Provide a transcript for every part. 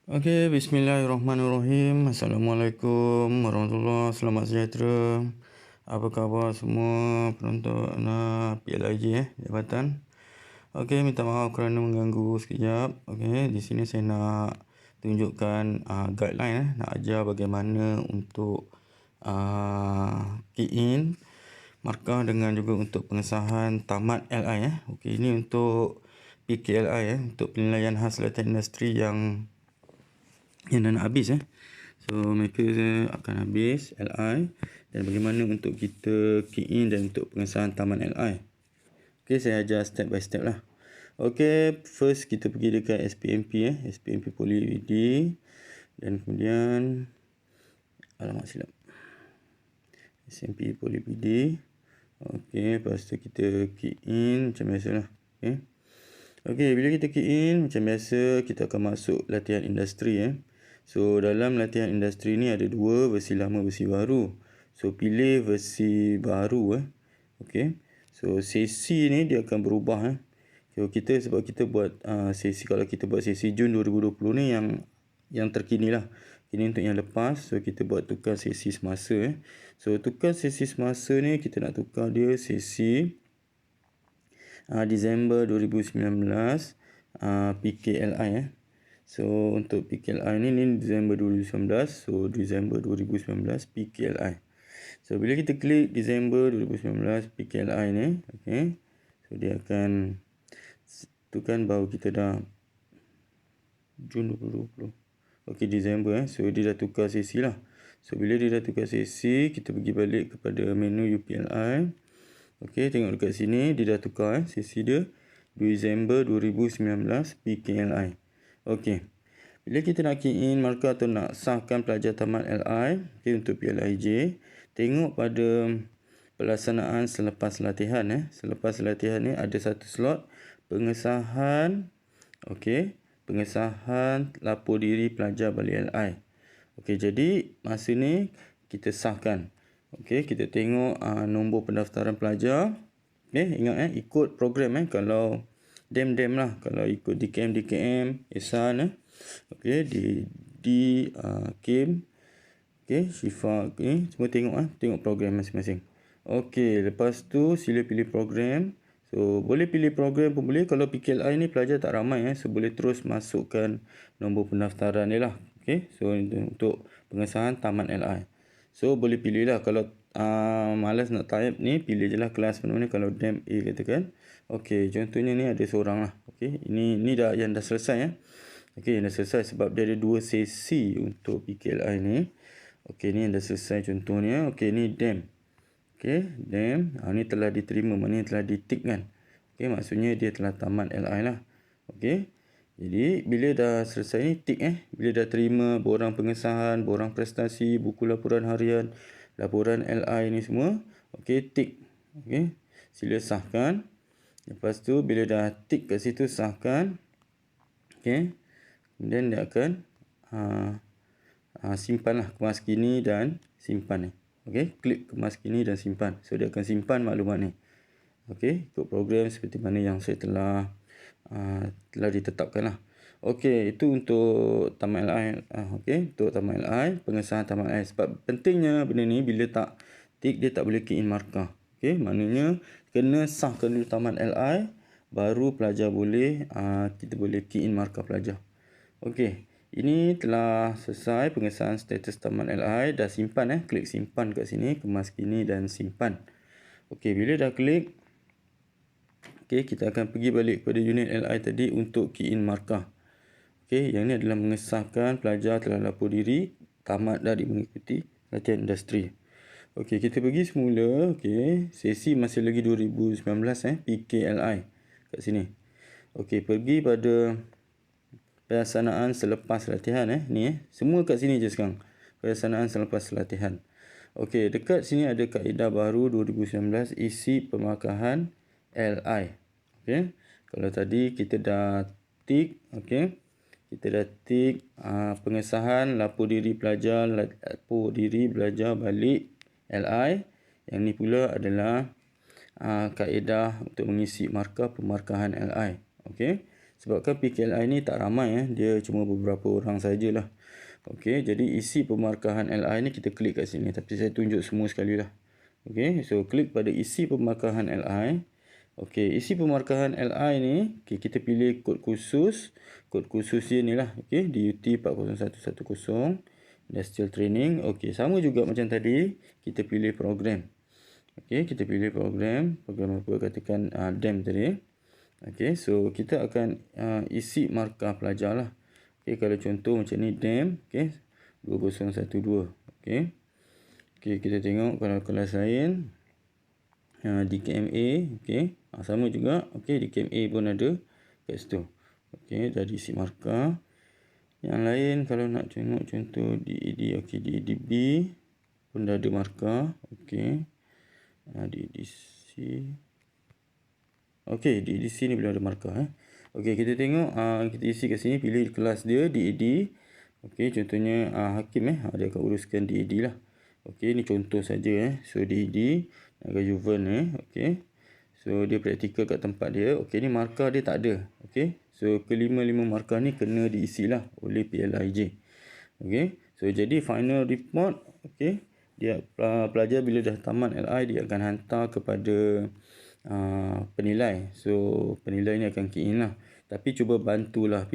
Okey, bismillahirrahmanirrahim. Assalamualaikum warahmatullahi wabarakatuh. Selamat sejahtera. Apa khabar semua penonton PLIJ Jabatan? Okey, minta maaf kerana mengganggu sekejap. Okey, di sini saya nak tunjukkan guideline nak ajar bagaimana untuk key in markah dengan juga untuk pengesahan tamat LI Okey, ini untuk PKLI untuk penilaian khas latihan industri yang dah nak habis So mereka akan habis LI dan bagaimana untuk kita key in dan untuk pengesahan taman LI. Okey, saya ajar step by step lah. Okey, first kita pergi dekat SPMP SPMP Poly UD dan kemudian alamak silap. SPMP Poly UD. Okey, lepas tu kita key in macam biasalah. Okey, bila kita key in macam biasa kita akan masuk latihan industri So dalam latihan industri ni ada dua, versi lama, versi baru. So pilih versi baru Okey. So sesi ni dia akan berubah So sebab kita buat sesi, kalau kita buat sesi Jun 2020 ni yang terkini lah. Ini untuk yang lepas. So kita buat tukar sesi semasa So tukar sesi semasa ni kita nak tukar dia sesi Disember 2019 PKLI So untuk PKLI ni Disember 2019. So Disember 2019 PKLI. So bila kita klik Disember 2019 PKLI ni, okey. So dia akan tu kan baru kita dah Jun 2020. Okey, Disember So dia dah tukar sesi lah. So bila dia dah tukar sesi, kita pergi balik kepada menu UPLI. Okey, tengok dekat sini dia dah tukar sesi dia Disember 2019 PKLI. Okey. Bila kita nak key in markah atau nak sahkan pelajar tamat LI untuk PLIJ, tengok pada pelaksanaan selepas latihan Selepas latihan ni ada satu slot pengesahan pengesahan lapor diri pelajar balik LI. Okey, jadi masa ni kita sahkan. Okey, kita tengok nombor pendaftaran pelajar. Ingat ikut program kalau dem lah, kalau ikut DKM Ehsan Okey, di Kim. Okey, Syifa. Okey, semua tengok program masing-masing. Okey, lepas tu sila pilih program. So boleh pilih program pun boleh. Kalau PKLI ni pelajar tak ramai so boleh terus masukkan nombor pendaftaran dia lah. Okey, so untuk pengesahan tamat LI. So boleh pilih lah. Kalau malas nak type ni, pilih je lah kelas mana-mana. Kalau DEM A katakan. Okey, contohnya ni ada seorang lah. Okey, ini dah yang dah selesai Okey, yang dah selesai sebab dia ada dua sesi untuk PKLI ni. Okey, ni yang dah selesai contohnya. Okey, ni DEM. Okey, DEM. Ni telah diterima, maknanya telah ditik kan. Okey, maksudnya dia telah tamat LI lah. Okey. Jadi, bila dah selesai ni, tik Bila dah terima borang pengesahan, borang prestasi, buku laporan harian, laporan LI ni semua. Okey, tik. Okey, sila sahkan. Lepas tu, bila dah tik kat situ, sahkan. Okey. Kemudian dia akan simpanlah, kemas kini dan simpan ni. Okey, klik kemas kini dan simpan. So dia akan simpan maklumat ni. Okey, ikut program seperti mana yang saya telah ditetapkan lah. Okey, itu untuk tamat LI. Okey, untuk tamat LI, pengesahan tamat LI. Sebab pentingnya benda ni, bila tak tik dia tak boleh key in markah. Okey, maknanya kena sahkan dulu tamat LI, baru pelajar boleh kita boleh key in markah pelajar. Okey, ini telah selesai pengesahan status tamat LI. Dah simpan klik simpan kat sini, kemas kini dan simpan. Okey, bila dah klik, okey, kita akan pergi balik kepada unit LI tadi untuk key in markah. Okey, yang ni adalah mengesahkan pelajar telah lapor diri tamat dari mengikuti latihan industri. Okey, kita pergi semula. Okey, sesi masih lagi 2019 PKLI kat sini. Okey, pergi pada pelaksanaan selepas latihan ni semua kat sini je sekarang. Pelaksanaan selepas latihan. Okey, dekat sini ada kaedah baru 2019 isi pemarkahan LI. Okey. Kalau tadi kita dah tik, okey. Kita dah tik pengesahan lapor diri pelajar balik LI. Yang ni pula adalah kaedah untuk mengisi markah pemarkahan LI. Okey. Sebabkan PKLI ni tak ramai dia cuma beberapa orang sajalah. Okey, jadi isi pemarkahan LI ni kita klik kat sini, tapi saya tunjuk semua sekali lah. Okey, so klik pada isi pemarkahan LI. Okey, isi pemarkahan LI ni, kita pilih kod khusus. Kod khusus dia ni lah, okey, DUT 40110 Industrial Training. Okey, sama juga macam tadi, kita pilih program. Okey, kita pilih program apa, katakan DEM tadi. Okey, so kita akan isi markah pelajar lah. Okey, kalau contoh macam ni DEM, okey, 2012. Okey. Okey, kita tengok kalau kelas lain DKMA, okey. Sama juga, okey, DKMA pun ada kat situ. Okey, dah diisi markah. Yang lain kalau nak tengok contoh DED, okey, DEDB pun dah ada markah. Okey. DEDC. Okey, DEDC ni belum ada markah Okey, kita tengok kita isi kat sini, pilih kelas dia DED. Okey, contohnya Hakim dia akan uruskan DED lah. Okey, ni contoh saja So DED agak Juven okey. So dia praktikal kat tempat dia. Okey, ni markah dia tak ada. Okey. So kelima-lima markah ni kena diisilah oleh PLIJ. Okey. So jadi final report okey, dia pelajar bila dah tamat LI dia akan hantar kepada penilai. So penilai ni akan key in lah. Tapi cuba bantulah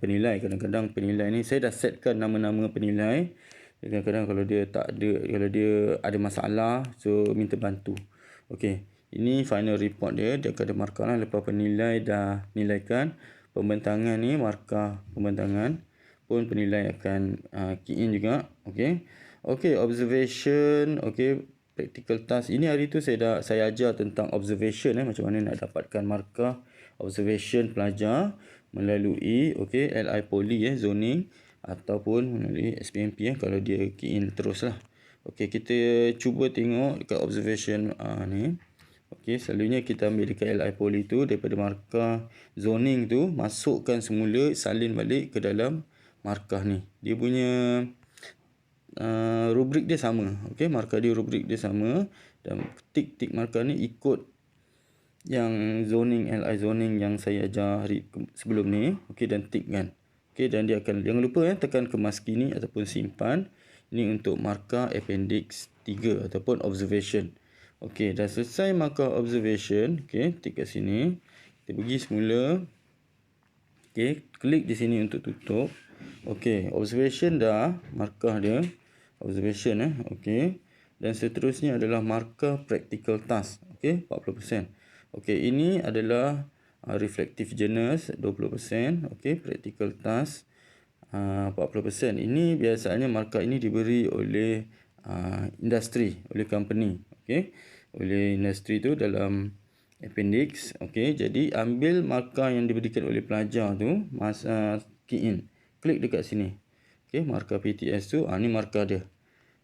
penilai. Kadang-kadang penilai ni saya dah setkan nama-nama penilai. Kadang-kadang kalau dia tak ada, kalau dia ada masalah, so minta bantu. Okey, ini final report dia. Dia akan ada markah lah lepas penilai dah nilaikan. Pembentangan ni, markah pembentangan pun penilai akan key in juga. Okey. Okey, observation, okey, practical task. Ini hari tu saya ajar tentang observation macam mana nak dapatkan markah observation pelajar melalui okey LI Poly zoning ataupun melalui SPMP kalau dia key in teruslah. Okey, kita cuba tengok dekat observation ni. Okey, selalunya kita ambil dekat LI Poly tu daripada markah zoning tu, masukkan semula, salin balik ke dalam markah ni. Dia punya rubrik dia sama. Okey, markah dia, rubrik dia sama, dan tik markah ni ikut yang zoning, LI zoning yang saya ajar hari sebelum ni. Okey, dan tik kan. Okey, dan dia akan, jangan lupa tekan kemas kini ataupun simpan. Ini untuk markah appendix 3 ataupun observation. Okey, dah selesai markah observation. Okey, tik kat sini. Kita pergi semula. Okey, klik di sini untuk tutup. Okey, observation dah, markah dia observation okey. Dan seterusnya adalah markah practical task. Okey, 40%. Okey, ini adalah reflective journals 20%, okey, practical task 40%. Ini biasanya markah ini diberi oleh industri, oleh company, okey, oleh industri tu dalam appendix. Okey, jadi ambil markah yang diberikan oleh pelajar tu, key in, klik dekat sini. Okey, markah PTS tu, ni markah dia.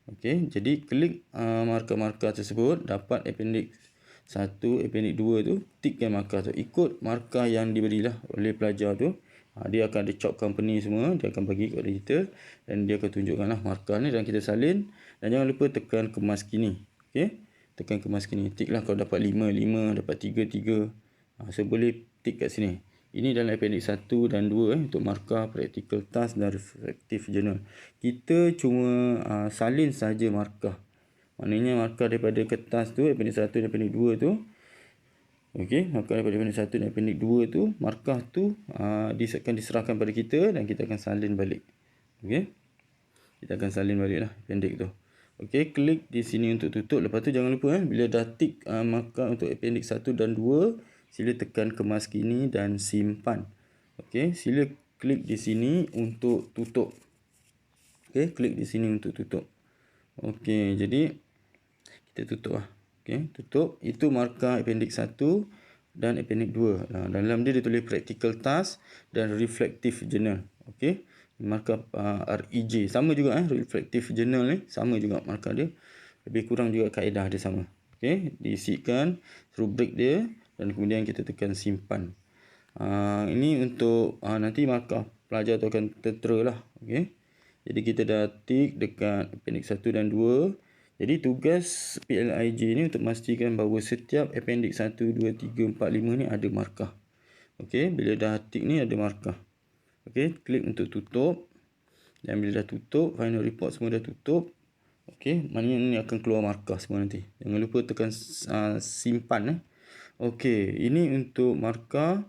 Okey, jadi klik markah-markah tersebut, dapat appendix 1, appendix 2 tu, tikkan markah tu, ikut markah yang diberilah oleh pelajar tu. Dia akan ada chop company semua, dia akan bagi kepada kita dan dia akan tunjukkanlah markah ni dan kita salin. Dan jangan lupa tekan kemas kini. Okey, tekan kemas kini, tiklah kalau dapat 5, 5, dapat 3, 3. So boleh tik kat sini. Ini dalam appendix 1 dan 2 untuk markah practical task dan reflective journal. Kita cuma salin saja markah. Maknanya markah daripada kertas tu, appendix 1 dan appendix 2 tu. Okey, markah daripada appendix 1 dan appendix 2 tu, markah tu akan diserahkan pada kita dan kita akan salin balik. Okey, kita akan salin balik lah appendix tu. Okey, klik di sini untuk tutup. Lepas tu jangan lupa bila dah tik markah untuk appendix 1 dan 2, sila tekan kemas kini dan simpan. Okey, sila klik di sini untuk tutup. Okey, klik di sini untuk tutup. Okey, jadi kita tutup lah. Okey, tutup. Itu markah appendix 1 dan appendix 2. Dalam dia tulis practical task dan reflective journal. Okey, markah REJ sama juga reflective journal ni sama juga markah dia. Lebih kurang juga kaedah dia sama. Okey, diisikan rubrik dia dan kemudian kita tekan simpan. Ini untuk nanti markah pelajar tu akan tertera lah. Okey, jadi kita dah tik dekat appendix 1 dan 2. Jadi tugas PLIJ ni untuk memastikan bahawa setiap appendix 1, 2, 3, 4, 5 ni ada markah. Okey, bila dah tick ni ada markah. Okey, klik untuk tutup. Dan bila dah tutup, final report semua dah tutup. Okey, maknanya ni akan keluar markah semua nanti. Jangan lupa tekan simpan. Okey, ini untuk markah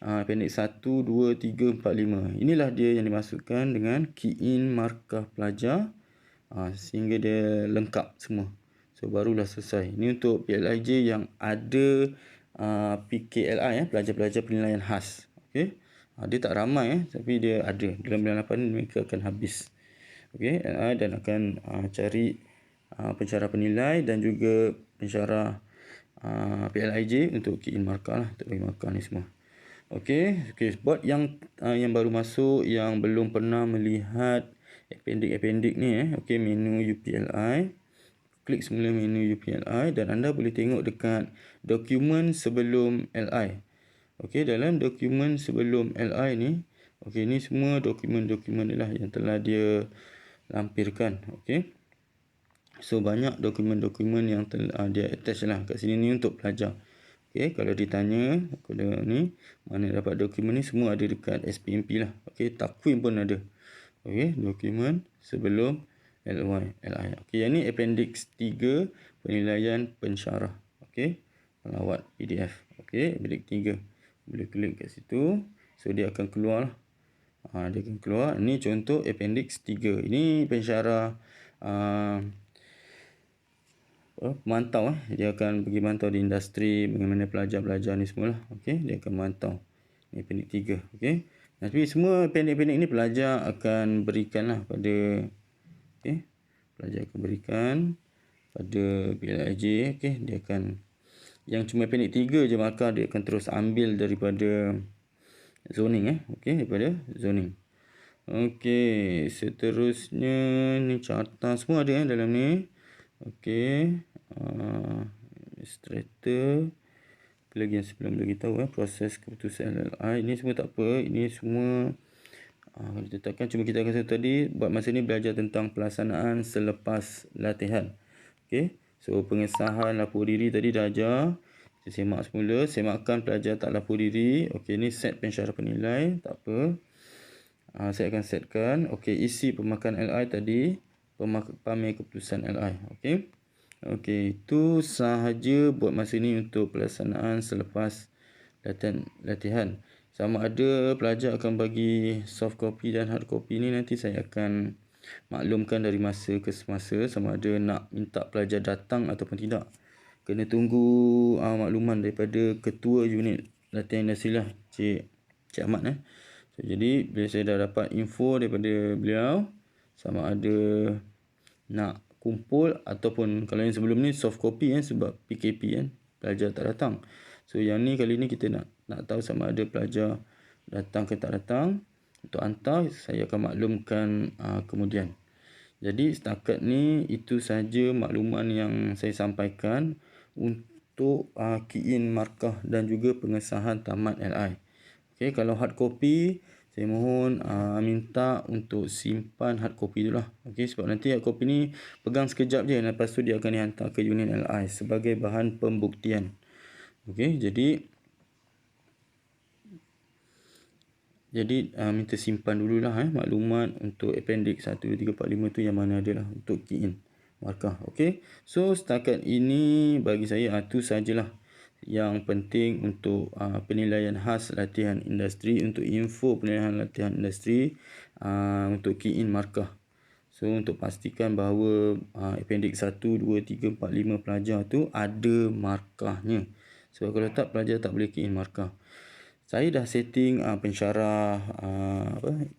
appendix 1, 2, 3, 4, 5. Inilah dia yang dimasukkan dengan key in markah pelajar sehingga dia lengkap semua. So barulah selesai. Ini untuk PLIJ yang ada PKLI pelajar-pelajar penilaian khas. Okey. Dia tak ramai tapi dia ada. Dalam bulan 8 mereka akan habis. Okey, LI dan akan cari pensyarah penilai dan juga pensyarah PLIJ untuk key in markah lah, untuk bagi markah ni semua. Okey, buat yang baru masuk, yang belum pernah melihat appendix ni okey, menu UPLI. Klik semula menu UPLI dan anda boleh tengok dekat dokumen sebelum LI. Okey, dalam dokumen sebelum LI ni, okey, ni semua dokumen-dokumen ni lah yang telah dia lampirkan. Okey. So banyak dokumen-dokumen yang telah dia attach lah kat sini ni untuk pelajar. Okey, kalau ditanya kepada ni mana dapat dokumen ni, semua ada dekat SPMP lah. Okey, takwim pun ada. Okey, dokumen sebelum LI. Okey, yang ni appendix 3 penilaian pensyarah. Okey, pelawat PDF. Okey, appendix 3. Boleh klik kat situ. So dia akan keluar lah. Dia akan keluar. Ini contoh appendix 3. Ini pensyarah pemantau. Dia akan pergi mantau di industri bagaimana pelajar-pelajar ni semualah. Okey, dia akan mantau. Ini appendix 3. Okey. Tapi semua appendix-appendix ni pelajar akan berikan lah pada pelajar akan berikan pada PLIJ. Okey, dia akan yang cuma appendix 3 je markah dia akan terus ambil daripada zoning okey, daripada zoning. Okey, seterusnya ni carta semua ada dalam ni. Okey, administrator apa lagi yang sebelum bagi tahu proses keputusan LI. Ini semua tak apa, ini semua ditetapkan. Cuma kita akan sebut tadi buat masa ni belajar tentang pelaksanaan selepas latihan. Okey, so pengesahan lapor diri tadi dah ajar. Kita semak semula, semakkan pelajar tak lapor diri. Okey, ni set pensyarah penilai, tak apa. Saya akan setkan. Okey, isi pemakan LI tadi, pamer keputusan LI. Okey. Okey, itu sahaja buat masa ni untuk pelaksanaan selepas latihan. Sama ada pelajar akan bagi soft copy dan hard copy ni nanti saya akan maklumkan dari masa ke semasa sama ada nak minta pelajar datang ataupun tidak. Kena tunggu makluman daripada ketua unit latihan industri lah, Cik Ahmad. So, jadi bila saya dah dapat info daripada beliau sama ada nak kumpul ataupun kalau yang sebelum ni soft copy sebab PKP pelajar tak datang. So yang ni kali ni kita nak tahu sama ada pelajar datang ke tak datang. Untuk hantar saya akan maklumkan kemudian. Jadi setakat ni itu sahaja makluman yang saya sampaikan untuk key in markah dan juga pengesahan tamat LI. Okey, kalau hard copy saya mohon minta untuk simpan hard copy dulu lah. Okey, sebab nanti hard copy ni pegang sekejap je, lepas tu dia akan dihantar ke unit LI sebagai bahan pembuktian. Okey, jadi minta simpan dululah maklumat untuk appendix 1, 2, 3, 4, 5 tu yang mana adalah untuk key in markah. Okey, so setakat ini bagi saya tu sajalah yang penting untuk penilaian khas latihan industri, untuk info penilaian latihan industri untuk key in markah. So untuk pastikan bahawa appendix 1, 2, 3, 4, 5 pelajar tu ada markahnya. Sebab kalau tak, pelajar tak boleh key in markah. Saya dah setting pensyarah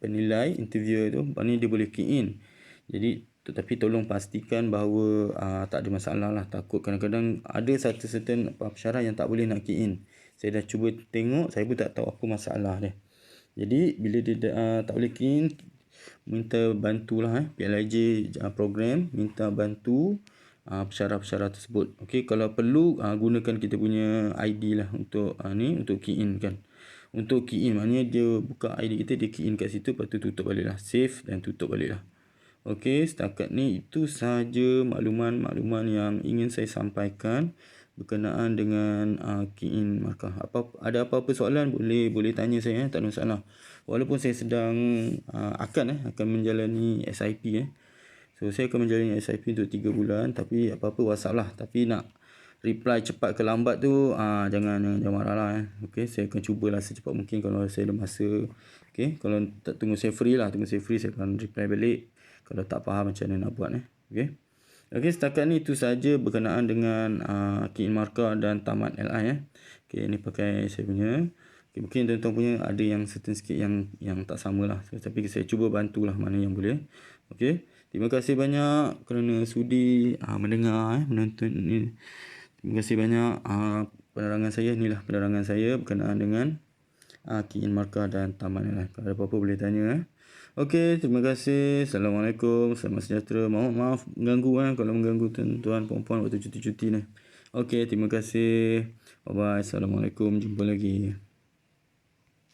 penilai interview tu, ni dia boleh key in. Jadi tetapi tolong pastikan bahawa tak ada masalah lah. Takut kadang-kadang ada satu certain pensyarah yang tak boleh nak key in. Saya dah cuba tengok, saya pun tak tahu apa masalah dia. Jadi bila dia tak boleh key in, minta bantulah PLIJ program minta bantu pensyarah-pensyarah tersebut. Okey, kalau perlu gunakan kita punya ID lah untuk untuk key in kan. Untuk key in maknanya dia buka ID kita, dia key in kat situ, lepas tu tutup balik lah, save dan tutup balik lah. Okey, setakat ni itu sahaja makluman-makluman yang ingin saya sampaikan berkenaan dengan key in markah. Ada apa-apa soalan boleh tanya saya, tak ada masalah. Walaupun saya sedang akan menjalani SIP So saya akan menjalani SIP untuk 3 bulan, tapi apa-apa WhatsApp lah. Tapi nak reply cepat ke lambat tu jangan marah lah Okey, saya akan cubalah secepat mungkin kalau saya ada masa. Okey, kalau tak tunggu saya free saya akan reply balik kalau tak faham macam mana nak buat Okey. Okey, setakat ni itu saja berkenaan dengan key in markah dan tamat LI Okey, ni pakai saya punya. Okay, mungkin tuan-tuan punya ada yang certain sikit yang tak sama lah. Tapi saya cuba bantulah mana yang boleh. Okey. Terima kasih banyak kerana sudi mendengar menonton ni. Terima kasih banyak penerangan saya. Inilah penerangan saya berkenaan dengan key in markah dan tamat LI. Kalau ada apa-apa boleh tanya Okey, terima kasih. Assalamualaikum. Selamat sejahtera. Maaf mengganggu kalau mengganggu tuan-tuan puan-puan waktu cuti-cuti ni. Okey, terima kasih. Bye bye. Assalamualaikum. Jumpa lagi.